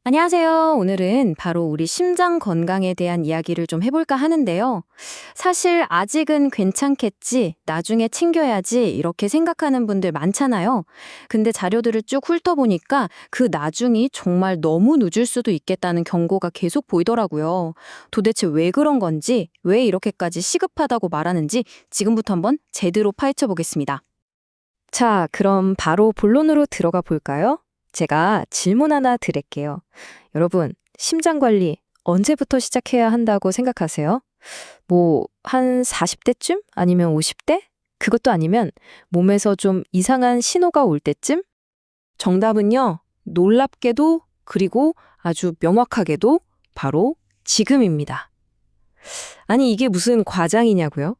안녕하세요. 오늘은 바로 우리 심장 건강에 대한 이야기를 좀 해볼까 하는데요. 사실 아직은 괜찮겠지, 나중에 챙겨야지 이렇게 생각하는 분들 많잖아요. 근데 자료들을 쭉 훑어보니까 그 나중이 정말 너무 늦을 수도 있겠다는 경고가 계속 보이더라고요. 도대체 왜 그런 건지, 왜 이렇게까지 시급하다고 말하는지 지금부터 한번 제대로 파헤쳐 보겠습니다. 자, 그럼 바로 본론으로 들어가 볼까요? 제가 질문 하나 드릴게요. 여러분, 심장 관리 언제부터 시작해야 한다고 생각하세요? 한 40대쯤? 아니면 50대? 그것도 아니면 몸에서 좀 이상한 신호가 올 때쯤? 정답은요, 놀랍게도 그리고 아주 명확하게도 바로 지금입니다. 아니, 이게 무슨 과장이냐고요?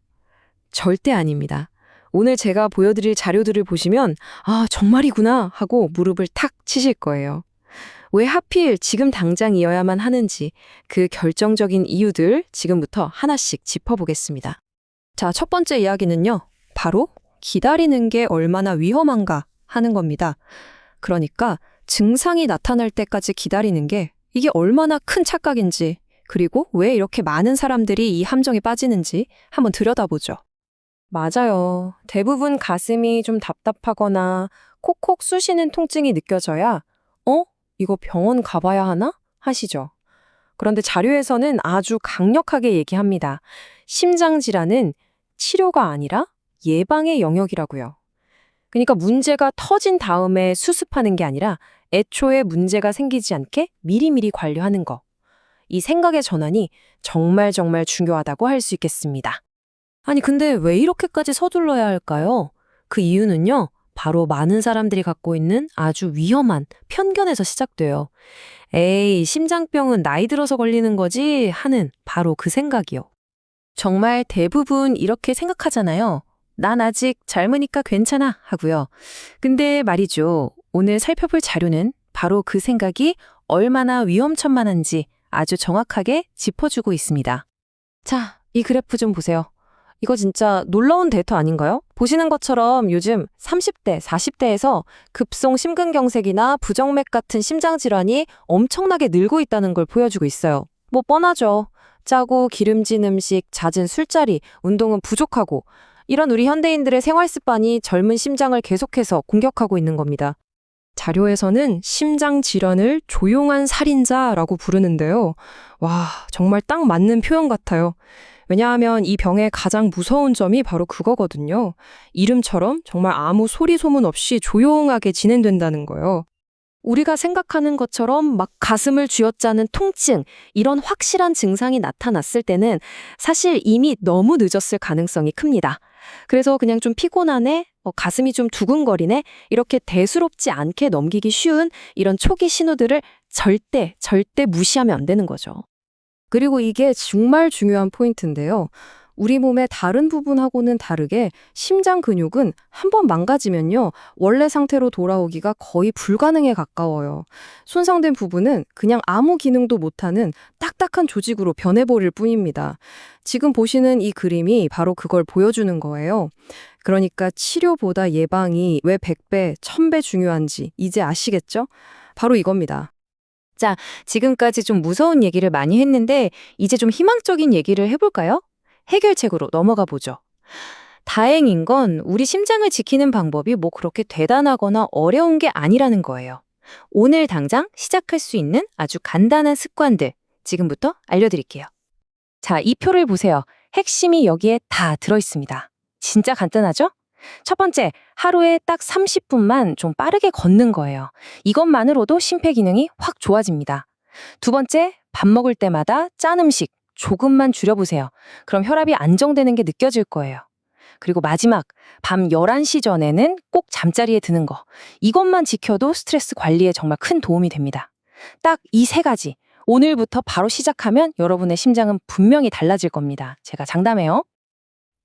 절대 아닙니다. 오늘 제가 보여드릴 자료들을 보시면 아, 정말이구나 하고 무릎을 탁 치실 거예요. 왜 하필 지금 당장이어야만 하는지 그 결정적인 이유들 지금부터 하나씩 짚어보겠습니다. 자, 첫 번째 이야기는요. 바로 기다리는 게 얼마나 위험한가 하는 겁니다. 그러니까 증상이 나타날 때까지 기다리는 게 이게 얼마나 큰 착각인지, 그리고 왜 이렇게 많은 사람들이 이 함정에 빠지는지 한번 들여다보죠. 맞아요. 대부분 가슴이 좀 답답하거나 콕콕 쑤시는 통증이 느껴져야 이거 병원 가봐야 하나? 하시죠. 그런데 자료에서는 아주 강력하게 얘기합니다. 심장 질환은 치료가 아니라 예방의 영역이라고요. 그러니까 문제가 터진 다음에 수습하는 게 아니라 애초에 문제가 생기지 않게 미리미리 관리하는 거. 이 생각의 전환이 정말 정말 중요하다고 할 수 있겠습니다. 아니, 근데 왜 이렇게까지 서둘러야 할까요? 그 이유는요, 바로 많은 사람들이 갖고 있는 아주 위험한 편견에서 시작돼요. 에이, 심장병은 나이 들어서 걸리는 거지 하는 바로 그 생각이요. 정말 대부분 이렇게 생각하잖아요. 난 아직 젊으니까 괜찮아 하고요. 근데 말이죠. 오늘 살펴볼 자료는 바로 그 생각이 얼마나 위험천만한지 아주 정확하게 짚어주고 있습니다. 자, 이 그래프 좀 보세요. 이거 진짜 놀라운 데이터 아닌가요? 보시는 것처럼 요즘 30대, 40대에서 급성 심근경색이나 부정맥 같은 심장질환이 엄청나게 늘고 있다는 걸 보여주고 있어요. 뻔하죠. 짜고 기름진 음식, 잦은 술자리, 운동은 부족하고 이런 우리 현대인들의 생활 습관이 젊은 심장을 계속해서 공격하고 있는 겁니다. 자료에서는 심장 질환을 조용한 살인자라고 부르는데요. 와, 정말 딱 맞는 표현 같아요. 왜냐하면 이 병의 가장 무서운 점이 바로 그거거든요. 이름처럼 정말 아무 소리 소문 없이 조용하게 진행된다는 거예요. 우리가 생각하는 것처럼 막 가슴을 쥐어짜는 통증, 이런 확실한 증상이 나타났을 때는 사실 이미 너무 늦었을 가능성이 큽니다. 그래서 그냥 좀 피곤하네, 가슴이 좀 두근거리네, 이렇게 대수롭지 않게 넘기기 쉬운 이런 초기 신호들을 절대 무시하면 안 되는 거죠. 그리고 이게 정말 중요한 포인트인데요. 우리 몸의 다른 부분하고는 다르게 심장 근육은 한번 망가지면요, 원래 상태로 돌아오기가 거의 불가능에 가까워요. 손상된 부분은 그냥 아무 기능도 못하는 딱딱한 조직으로 변해버릴 뿐입니다. 지금 보시는 이 그림이 바로 그걸 보여주는 거예요. 그러니까 치료보다 예방이 왜 100배, 1000배 중요한지 이제 아시겠죠? 바로 이겁니다. 자, 지금까지 좀 무서운 얘기를 많이 했는데 이제 좀 희망적인 얘기를 해볼까요? 해결책으로 넘어가 보죠. 다행인 건 우리 심장을 지키는 방법이 그렇게 대단하거나 어려운 게 아니라는 거예요. 오늘 당장 시작할 수 있는 아주 간단한 습관들 지금부터 알려드릴게요. 자, 이 표를 보세요. 핵심이 여기에 다 들어있습니다. 진짜 간단하죠? 첫 번째, 하루에 딱 30분만 좀 빠르게 걷는 거예요. 이것만으로도 심폐기능이 확 좋아집니다. 두 번째, 밥 먹을 때마다 짠 음식 조금만 줄여보세요. 그럼 혈압이 안정되는 게 느껴질 거예요. 그리고 마지막, 밤 11시 전에는 꼭 잠자리에 드는 거. 이것만 지켜도 스트레스 관리에 정말 큰 도움이 됩니다. 딱 이 세 가지. 오늘부터 바로 시작하면 여러분의 심장은 분명히 달라질 겁니다. 제가 장담해요.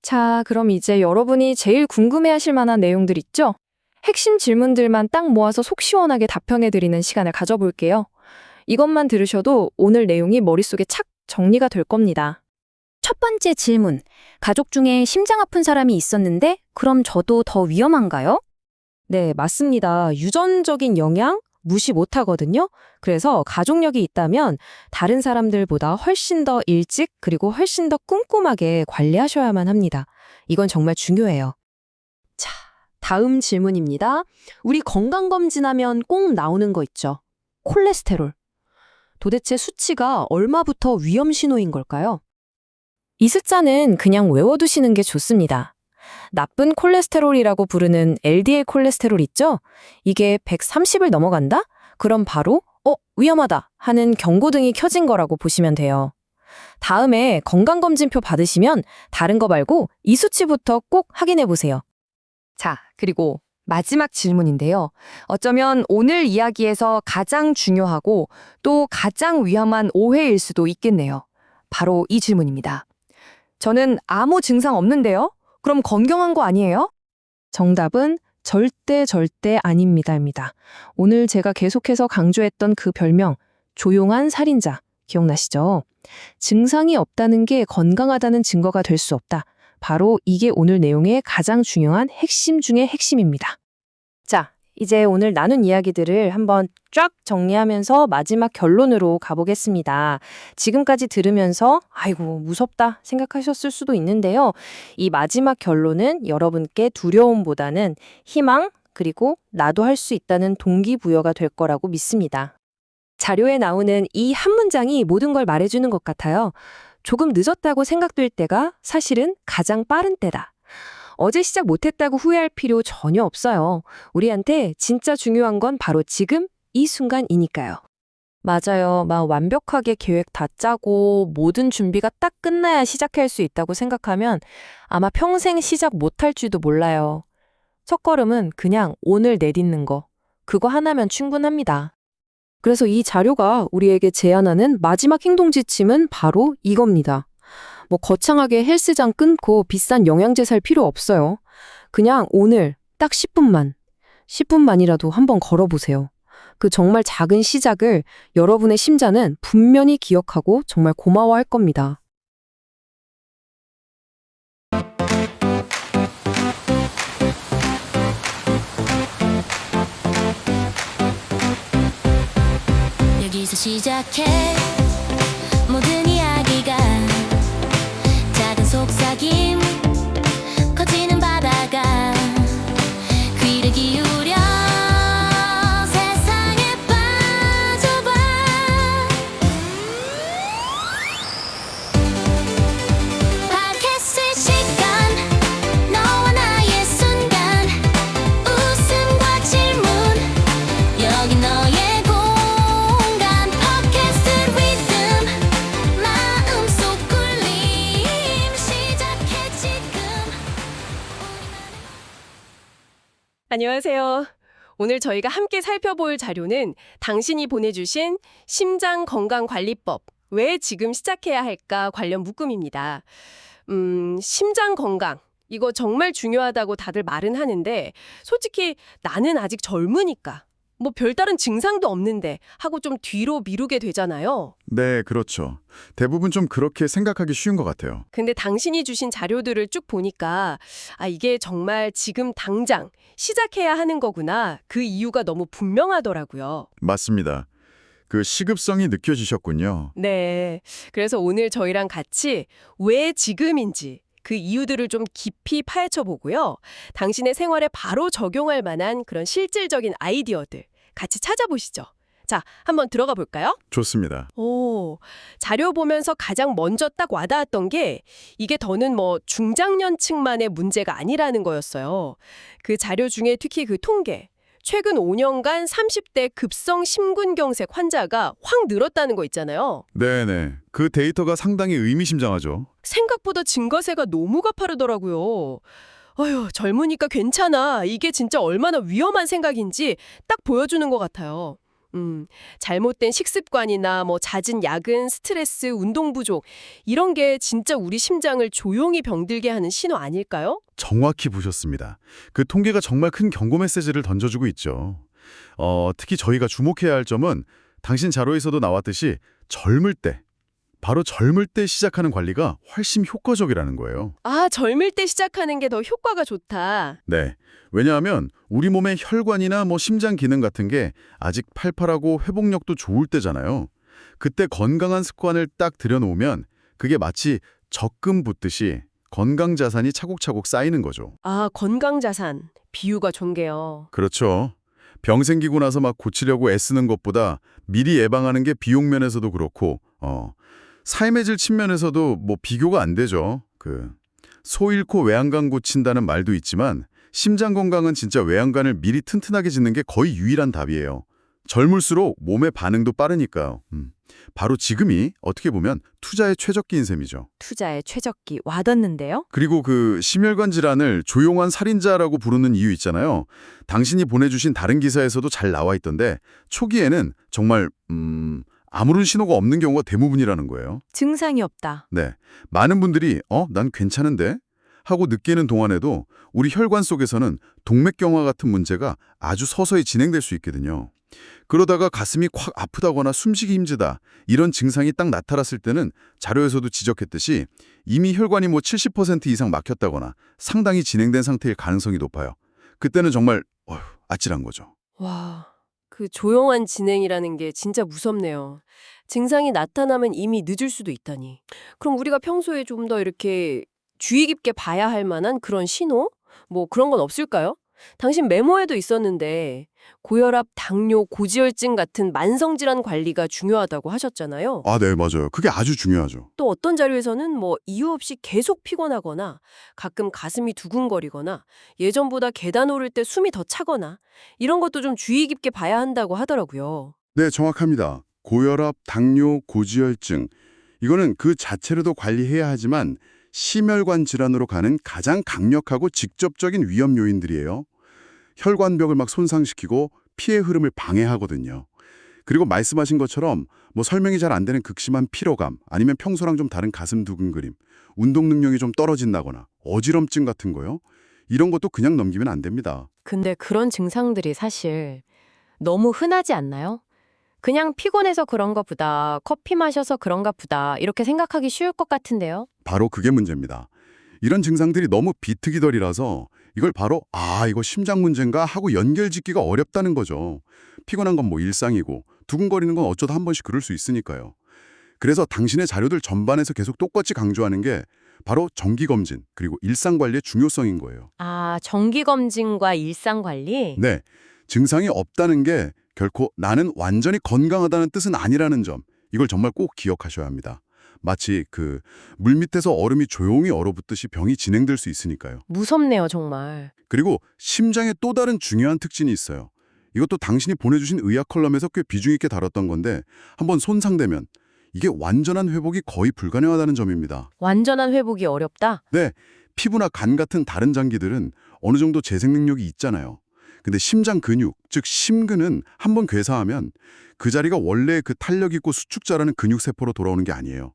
자, 그럼 이제 여러분이 제일 궁금해하실 만한 내용들 있죠? 핵심 질문들만 딱 모아서 속 시원하게 답변해드리는 시간을 가져볼게요. 이것만 들으셔도 오늘 내용이 머릿속에 착 정리가 될 겁니다. 첫 번째 질문. 가족 중에 심장 아픈 사람이 있었는데 그럼 저도 더 위험한가요? 네, 맞습니다. 유전적인 영향, 무시 못하거든요. 그래서 가족력이 있다면 다른 사람들보다 훨씬 더 일찍 그리고 훨씬 더 꼼꼼하게 관리하셔야만 합니다. 이건 정말 중요해요. 자, 다음 질문입니다. 우리 건강검진하면 꼭 나오는 거 있죠. 콜레스테롤. 도대체 수치가 얼마부터 위험 신호인 걸까요? 이 숫자는 그냥 외워두시는 게 좋습니다. 나쁜 콜레스테롤이라고 부르는 LDL 콜레스테롤 있죠? 이게 130을 넘어간다? 그럼 바로 위험하다 하는 경고등이 켜진 거라고 보시면 돼요. 다음에 건강검진표 받으시면 다른 거 말고 이 수치부터 꼭 확인해 보세요. 자, 그리고 마지막 질문인데요. 어쩌면 오늘 이야기에서 가장 중요하고 또 가장 위험한 오해일 수도 있겠네요. 바로 이 질문입니다. 저는 아무 증상 없는데요? 그럼 건강한 거 아니에요? 정답은 절대 아닙니다입니다. 오늘 제가 계속해서 강조했던 그 별명, 조용한 살인자, 기억나시죠? 증상이 없다는 게 건강하다는 증거가 될 수 없다. 바로 이게 오늘 내용의 가장 중요한 핵심 중의 핵심입니다. 자, 이제 오늘 나눈 이야기들을 한번 쫙 정리하면서 마지막 결론으로 가보겠습니다. 지금까지 들으면서 아이고 무섭다 생각하셨을 수도 있는데요. 이 마지막 결론은 여러분께 두려움보다는 희망 그리고 나도 할 수 있다는 동기부여가 될 거라고 믿습니다. 자료에 나오는 이 한 문장이 모든 걸 말해주는 것 같아요. 조금 늦었다고 생각될 때가 사실은 가장 빠른 때다. 어제 시작 못했다고 후회할 필요 전혀 없어요. 우리한테 진짜 중요한 건 바로 지금 이 순간이니까요. 맞아요. 막 완벽하게 계획 다 짜고 모든 준비가 딱 끝나야 시작할 수 있다고 생각하면 아마 평생 시작 못할지도 몰라요. 첫걸음은 그냥 오늘 내딛는 거. 그거 하나면 충분합니다. 그래서 이 자료가 우리에게 제안하는 마지막 행동 지침은 바로 이겁니다. 뭐 거창하게 헬스장 끊고 비싼 영양제 살 필요 없어요. 그냥 오늘 딱 10분만이라도 한번 걸어보세요. 그 정말 작은 시작을 여러분의 심장은 분명히 기억하고 정말 고마워할 겁니다. 여기서 시작해 모든 이야기가 작은 속삭임 커지는 바다가 귀를 기울여 세상에 빠져봐 팟캐스트 시간 너와 나의 순간 웃음과 질문 여기 너의 공간 팟캐스트 리듬 마음속 굴림 시작해 지금 안녕하세요. 오늘 저희가 함께 살펴볼 자료는 당신이 보내주신 심장건강관리법, 왜 지금 시작해야 할까 관련 묶음입니다. 심장 건강, 이거 정말 중요하다고 다들 말은 하는데 솔직히 나는 아직 젊으니까 뭐 별다른 증상도 없는데 하고 좀 뒤로 미루게 되잖아요. 네, 그렇죠. 대부분 좀 그렇게 생각하기 쉬운 것 같아요. 근데 당신이 주신 자료들을 쭉 보니까 이게 정말 지금 당장 시작해야 하는 거구나. 그 이유가 너무 분명하더라고요. 맞습니다. 그 시급성이 느껴지셨군요. 네. 그래서 오늘 저희랑 같이 왜 지금인지 그 이유들을 좀 깊이 파헤쳐 보고요. 당신의 생활에 바로 적용할 만한 그런 실질적인 아이디어들 같이 찾아보시죠. 자, 한번 들어가 볼까요? 좋습니다. 오, 자료 보면서 가장 먼저 딱 와닿았던 게 이게 더는 뭐 중장년층만의 문제가 아니라는 거였어요. 그 자료 중에 특히 그 통계, 최근 5년간 30대 급성 심근경색 환자가 확 늘었다는 거 있잖아요. 네네. 그 데이터가 상당히 의미심장하죠. 생각보다 증가세가 너무 가파르더라고요. 어휴, 젊으니까 괜찮아. 이게 진짜 얼마나 위험한 생각인지 딱 보여주는 것 같아요. 잘못된 식습관이나 뭐 잦은 야근, 스트레스, 운동 부족 이런 게 진짜 우리 심장을 조용히 병들게 하는 신호 아닐까요? 정확히 보셨습니다. 그 통계가 정말 큰 경고 메시지를 던져주고 있죠. 특히 저희가 주목해야 할 점은 당신 자료에서도 나왔듯이 젊을 때, 바로 젊을 때 시작하는 관리가 훨씬 효과적이라는 거예요. 아, 젊을 때 시작하는 게 더 효과가 좋다. 네. 왜냐하면 우리 몸의 혈관이나 심장 기능 같은 게 아직 팔팔하고 회복력도 좋을 때잖아요. 그때 건강한 습관을 딱 들여놓으면 그게 마치 적금 붓듯이 건강 자산이 차곡차곡 쌓이는 거죠. 아, 건강자산. 비유가 좋은게요. 그렇죠. 병 생기고 나서 막 고치려고 애쓰는 것보다 미리 예방하는 게 비용 면에서도 그렇고, 삶의 질 측면에서도 비교가 안 되죠. 소 잃고 외양간 고친다는 말도 있지만 심장 건강은 진짜 외양간을 미리 튼튼하게 짓는 게 거의 유일한 답이에요. 젊을수록 몸의 반응도 빠르니까요. 바로 지금이 어떻게 보면 투자의 최적기인 셈이죠. 투자의 최적기 와닿는데요? 그리고 심혈관 질환을 조용한 살인자라고 부르는 이유 있잖아요. 당신이 보내주신 다른 기사에서도 잘 나와 있던데 초기에는 정말 아무런 신호가 없는 경우가 대부분이라는 거예요. 증상이 없다. 네, 많은 분들이 난 괜찮은데? 하고 느끼는 동안에도 우리 혈관 속에서는 동맥경화 같은 문제가 아주 서서히 진행될 수 있거든요. 그러다가 가슴이 콱 아프다거나 숨쉬기 힘들다 이런 증상이 딱 나타났을 때는 자료에서도 지적했듯이 이미 혈관이 70% 이상 막혔다거나 상당히 진행된 상태일 가능성이 높아요. 그때는 정말 아찔한 거죠. 와, 그 조용한 진행이라는 게 진짜 무섭네요. 증상이 나타나면 이미 늦을 수도 있다니. 그럼 우리가 평소에 좀 더 이렇게 주의 깊게 봐야 할 만한 그런 신호? 그런 건 없을까요? 당신 메모에도 있었는데 고혈압, 당뇨, 고지혈증 같은 만성질환 관리가 중요하다고 하셨잖아요. 네, 맞아요. 그게 아주 중요하죠. 또 어떤 자료에서는 이유 없이 계속 피곤하거나 가끔 가슴이 두근거리거나 예전보다 계단 오를 때 숨이 더 차거나 이런 것도 좀 주의 깊게 봐야 한다고 하더라고요. 네, 정확합니다. 고혈압, 당뇨, 고지혈증 이거는 그 자체로도 관리해야 하지만 심혈관 질환으로 가는 가장 강력하고 직접적인 위험 요인들이에요. 혈관벽을 막 손상시키고 피의 흐름을 방해하거든요. 그리고 말씀하신 것처럼 설명이 잘 안 되는 극심한 피로감 아니면 평소랑 좀 다른 가슴 두근거림, 운동 능력이 좀 떨어진다거나 어지럼증 같은 거요. 이런 것도 그냥 넘기면 안 됩니다. 근데 그런 증상들이 사실 너무 흔하지 않나요? 그냥 피곤해서 그런가 보다, 커피 마셔서 그런가 보다 이렇게 생각하기 쉬울 것 같은데요. 바로 그게 문제입니다. 이런 증상들이 너무 비특이덜이라서 이걸 바로 이거 심장 문제인가 하고 연결짓기가 어렵다는 거죠. 피곤한 건 일상이고 두근거리는 건 어쩌다 한 번씩 그럴 수 있으니까요. 그래서 당신의 자료들 전반에서 계속 똑같이 강조하는 게 바로 정기검진 그리고 일상관리의 중요성인 거예요. 아, 정기검진과 일상관리? 네, 증상이 없다는 게 결코 나는 완전히 건강하다는 뜻은 아니라는 점, 이걸 정말 꼭 기억하셔야 합니다. 마치 물 밑에서 얼음이 조용히 얼어붙듯이 병이 진행될 수 있으니까요. 무섭네요, 정말. 그리고 심장에 또 다른 중요한 특징이 있어요. 이것도 당신이 보내주신 의학 컬럼에서 꽤 비중 있게 다뤘던 건데 한번 손상되면 이게 완전한 회복이 거의 불가능하다는 점입니다. 완전한 회복이 어렵다? 네, 피부나 간 같은 다른 장기들은 어느 정도 재생 능력이 있잖아요. 근데 심장 근육, 즉 심근은 한번 괴사하면 그 자리가 원래 탄력 있고 수축자라는 근육세포로 돌아오는 게 아니에요.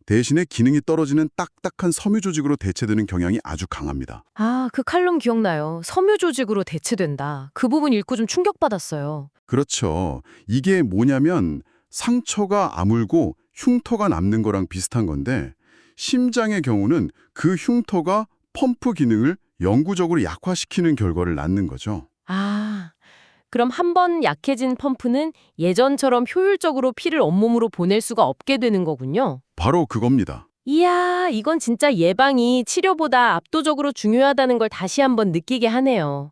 대신에 기능이 떨어지는 딱딱한 섬유 조직으로 대체되는 경향이 아주 강합니다. 아, 그 칼럼 기억나요. 섬유 조직으로 대체된다. 그 부분 읽고 좀 충격받았어요. 그렇죠. 이게 뭐냐면 상처가 아물고 흉터가 남는 거랑 비슷한 건데 심장의 경우는 그 흉터가 펌프 기능을 영구적으로 약화시키는 결과를 낳는 거죠. 아, 그럼 한 번 약해진 펌프는 예전처럼 효율적으로 피를 온몸으로 보낼 수가 없게 되는 거군요. 바로 그겁니다. 이야, 이건 진짜 예방이 치료보다 압도적으로 중요하다는 걸 다시 한번 느끼게 하네요.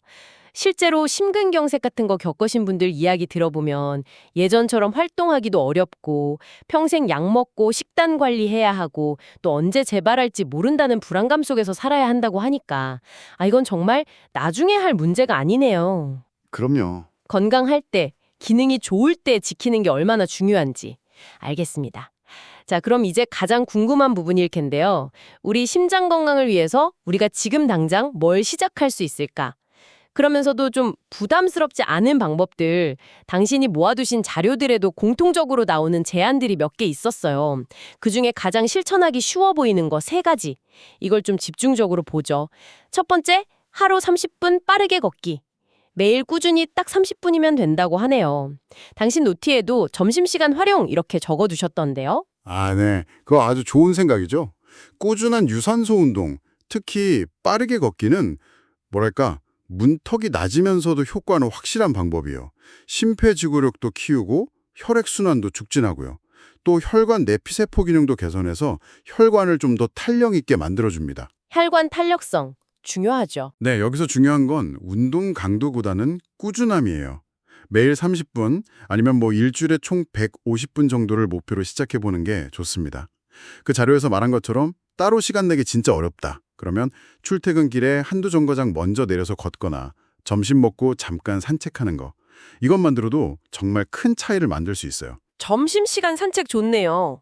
실제로 심근경색 같은 거 겪으신 분들 이야기 들어보면 예전처럼 활동하기도 어렵고 평생 약 먹고 식단 관리해야 하고 또 언제 재발할지 모른다는 불안감 속에서 살아야 한다고 하니까 이건 정말 나중에 할 문제가 아니네요. 그럼요. 건강할 때, 기능이 좋을 때 지키는 게 얼마나 중요한지 알겠습니다. 자, 그럼 이제 가장 궁금한 부분일 텐데요. 우리 심장 건강을 위해서 우리가 지금 당장 뭘 시작할 수 있을까? 그러면서도 좀 부담스럽지 않은 방법들, 당신이 모아두신 자료들에도 공통적으로 나오는 제안들이 몇 개 있었어요. 그중에 가장 실천하기 쉬워 보이는 거 3가지. 이걸 좀 집중적으로 보죠. 첫 번째, 하루 30분 빠르게 걷기. 매일 꾸준히 딱 30분이면 된다고 하네요. 당신 노트에도 점심시간 활용 이렇게 적어두셨던데요. 아, 네. 그거 아주 좋은 생각이죠. 꾸준한 유산소 운동, 특히 빠르게 걷기는 뭐랄까, 문턱이 낮으면서도 효과는 확실한 방법이에요. 심폐지구력도 키우고 혈액순환도 촉진하고요. 또 혈관 내피세포 기능도 개선해서 혈관을 좀 더 탄력 있게 만들어줍니다. 혈관 탄력성 중요하죠. 네, 여기서 중요한 건 운동 강도보다는 꾸준함이에요. 매일 30분 아니면 일주일에 총 150분 정도를 목표로 시작해 보는 게 좋습니다. 그 자료에서 말한 것처럼 따로 시간 내기 진짜 어렵다. 그러면 출퇴근길에 한두 정거장 먼저 내려서 걷거나 점심 먹고 잠깐 산책하는 거. 이것만으로도 정말 큰 차이를 만들 수 있어요. 점심시간 산책 좋네요.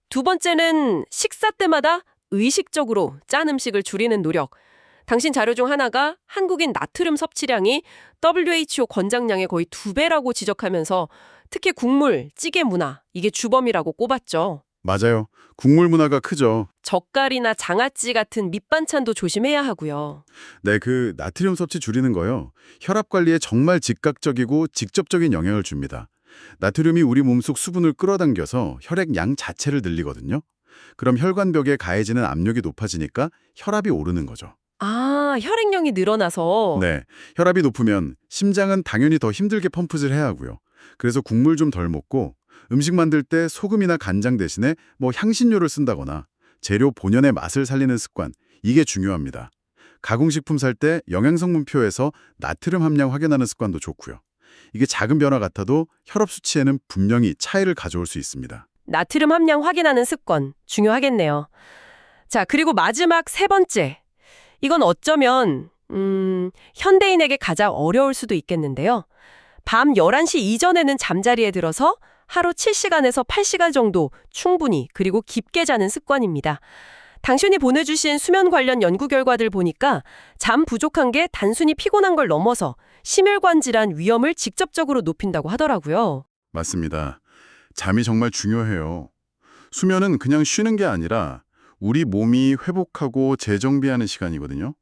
두 번째는 식사 때마다 의식적으로 짠 음식을 줄이는 노력. 당신 자료 중 하나가 한국인 나트륨 섭취량이 WHO 권장량의 거의 2배라고 지적하면서 특히 국물, 찌개 문화, 이게 주범이라고 꼽았죠. 맞아요. 국물 문화가 크죠. 젓갈이나 장아찌 같은 밑반찬도 조심해야 하고요. 네, 그 나트륨 섭취 줄이는 거요. 혈압 관리에 정말 즉각적이고 직접적인 영향을 줍니다. 나트륨이 우리 몸속 수분을 끌어당겨서 혈액 양 자체를 늘리거든요. 그럼 혈관벽에 가해지는 압력이 높아지니까 혈압이 오르는 거죠. 아, 혈액량이 늘어나서 네, 혈압이 높으면 심장은 당연히 더 힘들게 펌프질 해야 하고요. 그래서 국물 좀 덜 먹고 음식 만들 때 소금이나 간장 대신에 향신료를 쓴다거나 재료 본연의 맛을 살리는 습관, 이게 중요합니다. 가공식품 살 때 영양성분표에서 나트륨 함량 확인하는 습관도 좋고요. 이게 작은 변화 같아도 혈압 수치에는 분명히 차이를 가져올 수 있습니다. 나트륨 함량 확인하는 습관 중요하겠네요. 자, 그리고 마지막 세 번째. 이건 어쩌면 현대인에게 가장 어려울 수도 있겠는데요. 밤 11시 이전에는 잠자리에 들어서 하루 7시간에서 8시간 정도 충분히 그리고 깊게 자는 습관입니다. 당신이 보내주신 수면 관련 연구 결과들 보니까 잠 부족한 게 단순히 피곤한 걸 넘어서 심혈관 질환 위험을 직접적으로 높인다고 하더라고요. 맞습니다. 잠이 정말 중요해요. 수면은 그냥 쉬는 게 아니라 우리 몸이 회복하고 재정비하는 시간이거든요.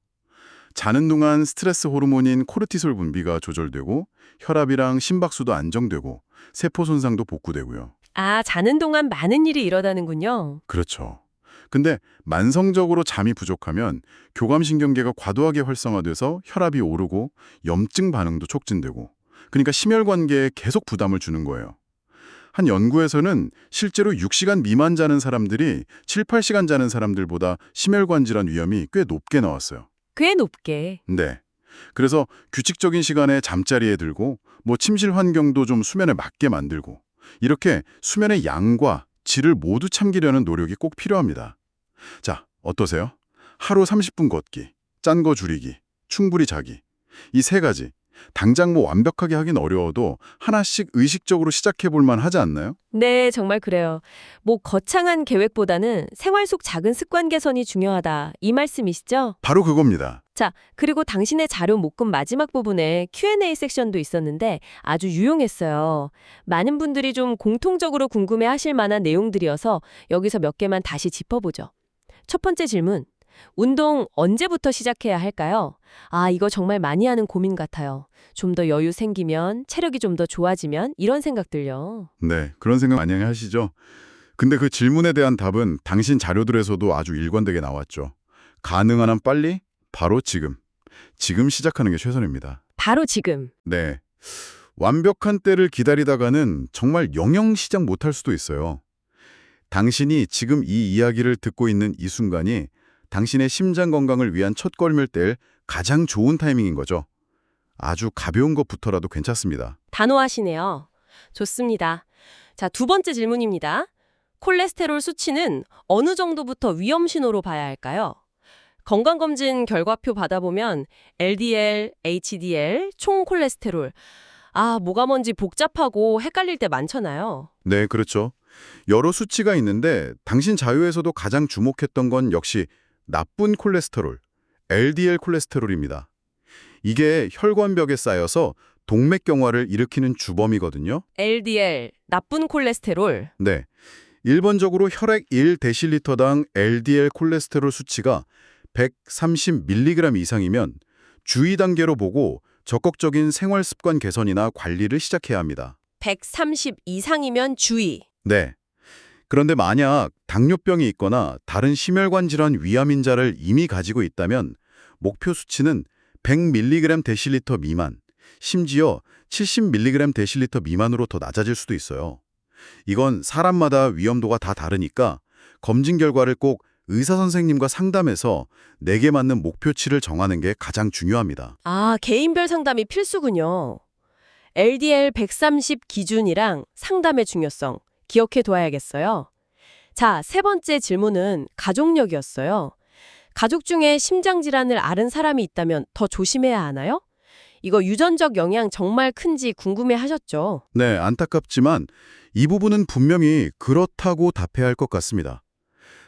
자는 동안 스트레스 호르몬인 코르티솔 분비가 조절되고 혈압이랑 심박수도 안정되고 세포 손상도 복구되고요. 아, 자는 동안 많은 일이 일어나는군요. 그렇죠. 근데 만성적으로 잠이 부족하면 교감신경계가 과도하게 활성화돼서 혈압이 오르고 염증 반응도 촉진되고 그러니까 심혈관계에 계속 부담을 주는 거예요. 한 연구에서는 실제로 6시간 미만 자는 사람들이 7, 8시간 자는 사람들보다 심혈관 질환 위험이 꽤 높게 나왔어요. 꽤 높게. 네. 그래서 규칙적인 시간에 잠자리에 들고 침실 환경도 좀 수면에 맞게 만들고 이렇게 수면의 양과 질을 모두 참기려는 노력이 꼭 필요합니다. 자, 어떠세요? 하루 30분 걷기, 짠 거 줄이기, 충분히 자기. 이 세 가지. 당장 완벽하게 하긴 어려워도 하나씩 의식적으로 시작해 볼 만하지 않나요? 네, 정말 그래요. 거창한 계획보다는 생활 속 작은 습관 개선이 중요하다. 이 말씀이시죠? 바로 그겁니다. 자, 그리고 당신의 자료 묶음 마지막 부분에 Q&A 섹션도 있었는데 아주 유용했어요. 많은 분들이 좀 공통적으로 궁금해 하실 만한 내용들이어서 여기서 몇 개만 다시 짚어보죠. 첫 번째 질문. 운동 언제부터 시작해야 할까요? 아, 이거 정말 많이 하는 고민 같아요. 좀 더 여유 생기면, 체력이 좀 더 좋아지면 이런 생각들요. 네, 그런 생각 많이 하시죠? 근데 그 질문에 대한 답은 당신 자료들에서도 아주 일관되게 나왔죠. 가능한 한 빨리, 바로 지금. 지금 시작하는 게 최선입니다. 바로 지금. 네. 완벽한 때를 기다리다가는 정말 영영 시작 못할 수도 있어요. 당신이 지금 이 이야기를 듣고 있는 이 순간이 당신의 심장 건강을 위한 첫걸음을 뗄 가장 좋은 타이밍인 거죠. 아주 가벼운 것부터라도 괜찮습니다. 단호하시네요. 좋습니다. 자, 두 번째 질문입니다. 콜레스테롤 수치는 어느 정도부터 위험 신호로 봐야 할까요? 건강검진 결과표 받아보면 LDL, HDL, 총 콜레스테롤. 아, 뭐가 뭔지 복잡하고 헷갈릴 때 많잖아요. 네, 그렇죠. 여러 수치가 있는데 당신 자료에서도 가장 주목했던 건 역시 나쁜 콜레스테롤, LDL 콜레스테롤입니다. 이게 혈관벽에 쌓여서 동맥경화를 일으키는 주범이거든요. LDL, 나쁜 콜레스테롤. 네. 일반적으로 혈액 1데실리터당 LDL 콜레스테롤 수치가 130mg 이상이면 주의 단계로 보고 적극적인 생활 습관 개선이나 관리를 시작해야 합니다. 130 이상이면 주의. 네. 그런데 만약 당뇨병이 있거나 다른 심혈관 질환 위암인자를 이미 가지고 있다면 목표 수치는 100mg 데실리터 미만, 심지어 70mg 데실리터 미만으로 더 낮아질 수도 있어요. 이건 사람마다 위험도가 다 다르니까 검진 결과를 꼭 의사 선생님과 상담해서 내게 맞는 목표치를 정하는 게 가장 중요합니다. 아, 개인별 상담이 필수군요. LDL 130 기준이랑 상담의 중요성 기억해 둬야겠어요. 자, 세 번째 질문은 가족력이었어요. 가족 중에 심장질환을 앓은 사람이 있다면 더 조심해야 하나요? 이거 유전적 영향 정말 큰지 궁금해 하셨죠? 네, 안타깝지만 이 부분은 분명히 그렇다고 답해야 할 것 같습니다.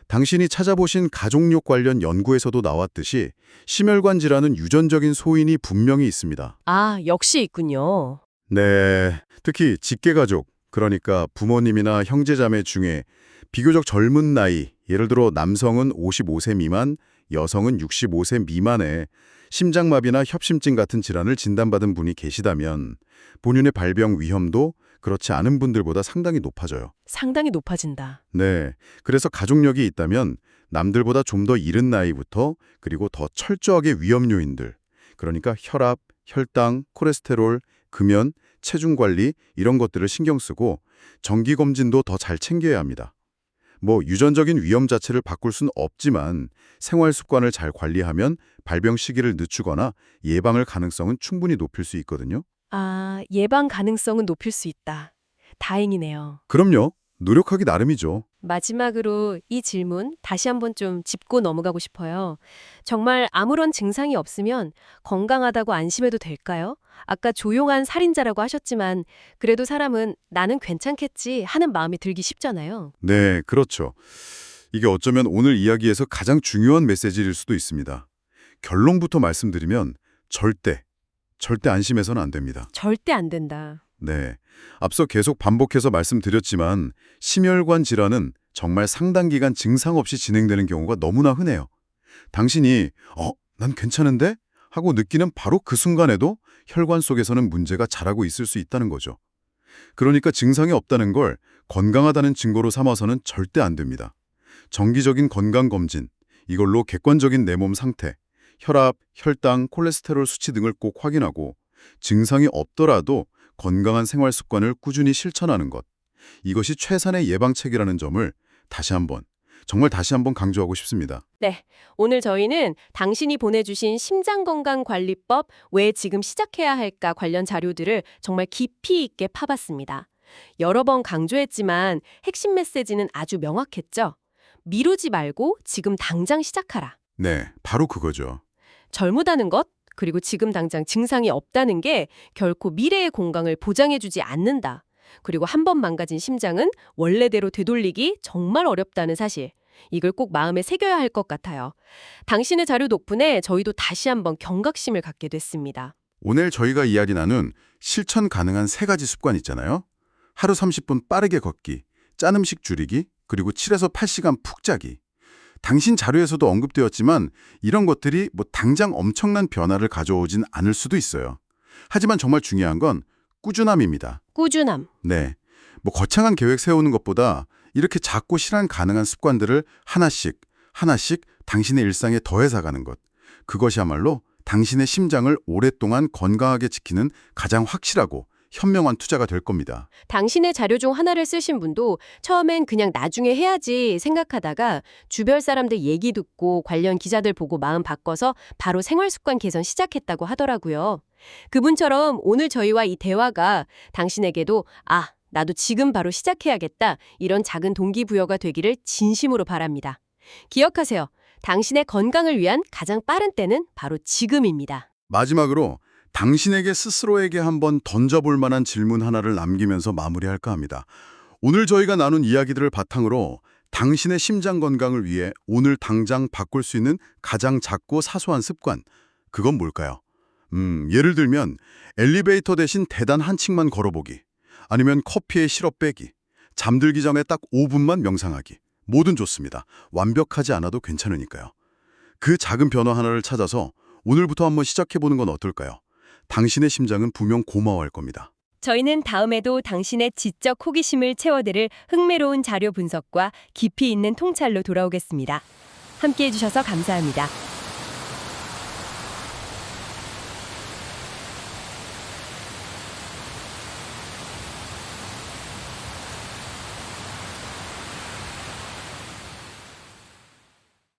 당신이 찾아보신 가족력 관련 연구에서도 나왔듯이 심혈관 질환은 유전적인 소인이 분명히 있습니다. 아, 역시 있군요. 네, 특히 직계가족, 그러니까 부모님이나 형제자매 중에 비교적 젊은 나이, 예를 들어 남성은 55세 미만, 여성은 65세 미만의 심장마비나 협심증 같은 질환을 진단받은 분이 계시다면 본인의 발병 위험도 그렇지 않은 분들보다 상당히 높아져요. 상당히 높아진다. 네, 그래서 가족력이 있다면 남들보다 좀 더 이른 나이부터 그리고 더 철저하게 위험 요인들, 그러니까 혈압, 혈당, 콜레스테롤, 금연, 체중 관리 이런 것들을 신경 쓰고 정기 검진도 더 잘 챙겨야 합니다. 뭐 유전적인 위험 자체를 바꿀 수는 없지만 생활 습관을 잘 관리하면 발병 시기를 늦추거나 예방할 가능성은 충분히 높일 수 있거든요. 아, 예방 가능성은 높일 수 있다. 다행이네요. 그럼요. 노력하기 나름이죠. 마지막으로 이 질문 다시 한번 좀 짚고 넘어가고 싶어요. 정말 아무런 증상이 없으면 건강하다고 안심해도 될까요? 아까 조용한 살인자라고 하셨지만 그래도 사람은 나는 괜찮겠지 하는 마음이 들기 쉽잖아요. 네, 그렇죠. 이게 어쩌면 오늘 이야기에서 가장 중요한 메시지일 수도 있습니다. 결론부터 말씀드리면 절대 안심해서는 안 됩니다. 절대 안 된다. 네, 앞서 계속 반복해서 말씀드렸지만 심혈관 질환은 정말 상당 기간 증상 없이 진행되는 경우가 너무나 흔해요. 당신이 난 괜찮은데? 하고 느끼는 바로 그 순간에도 혈관 속에서는 문제가 자라고 있을 수 있다는 거죠. 그러니까 증상이 없다는 걸 건강하다는 증거로 삼아서는 절대 안 됩니다. 정기적인 건강검진, 이걸로 객관적인 내 몸 상태, 혈압, 혈당, 콜레스테롤 수치 등을 꼭 확인하고 증상이 없더라도 건강한 생활 습관을 꾸준히 실천하는 것. 이것이 최선의 예방책이라는 점을 정말 다시 한번 강조하고 싶습니다. 네, 오늘 저희는 당신이 보내주신 심장건강관리법 왜 지금 시작해야 할까 관련 자료들을 정말 깊이 있게 파봤습니다. 여러 번 강조했지만 핵심 메시지는 아주 명확했죠. 미루지 말고 지금 당장 시작하라. 네, 바로 그거죠. 젊으다는 것, 그리고 지금 당장 증상이 없다는 게 결코 미래의 건강을 보장해주지 않는다. 그리고 한 번 망가진 심장은 원래대로 되돌리기 정말 어렵다는 사실. 이걸 꼭 마음에 새겨야 할 것 같아요. 당신의 자료 덕분에 저희도 다시 한번 경각심을 갖게 됐습니다. 오늘 저희가 이야기 나눈 실천 가능한 3가지 습관 있잖아요. 하루 30분 빠르게 걷기, 짠 음식 줄이기, 그리고 7에서 8시간 푹 자기. 당신 자료에서도 언급되었지만 이런 것들이 당장 엄청난 변화를 가져오진 않을 수도 있어요. 하지만 정말 중요한 건 꾸준함입니다. 꾸준함. 네, 거창한 계획 세우는 것보다 이렇게 작고 실현 가능한 습관들을 하나씩 당신의 일상에 더해서 가는 것. 그것이야말로 당신의 심장을 오랫동안 건강하게 지키는 가장 확실하고 현명한 투자가 될 겁니다. 당신의 자료 중 하나를 쓰신 분도 처음엔 그냥 나중에 해야지 생각하다가 주변 사람들 얘기 듣고 관련 기사들 보고 마음 바꿔서 바로 생활습관 개선 시작했다고 하더라고요. 그분처럼 오늘 저희와 이 대화가 당신에게도 나도 지금 바로 시작해야겠다 이런 작은 동기부여가 되기를 진심으로 바랍니다. 기억하세요. 당신의 건강을 위한 가장 빠른 때는 바로 지금입니다. 마지막으로 당신에게 스스로에게 한번 던져볼 만한 질문 하나를 남기면서 마무리할까 합니다. 오늘 저희가 나눈 이야기들을 바탕으로 당신의 심장 건강을 위해 오늘 당장 바꿀 수 있는 가장 작고 사소한 습관, 그건 뭘까요? 예를 들면 엘리베이터 대신 계단 한 층만 걸어보기, 아니면 커피에 시럽 빼기, 잠들기 전에 딱 5분만 명상하기. 뭐든 좋습니다. 완벽하지 않아도 괜찮으니까요. 그 작은 변화 하나를 찾아서 오늘부터 한번 시작해보는 건 어떨까요? 당신의 심장은 분명 고마워할 겁니다. 저희는 다음에도 당신의 지적 호기심을 채워드릴 흥미로운 자료 분석과 깊이 있는 통찰로 돌아오겠습니다. 함께해 주셔서 감사합니다.